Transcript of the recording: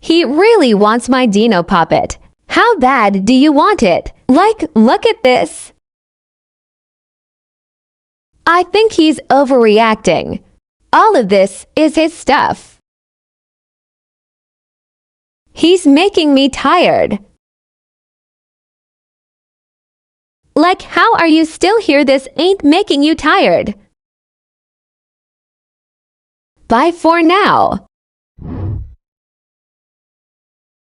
He really wants my Dino puppet. How bad do you want it? Like, look at this. I think he's overreacting. All of this is his stuff. He's making me tired. Like, how are you still here? This ain't making you tired. Bye for now.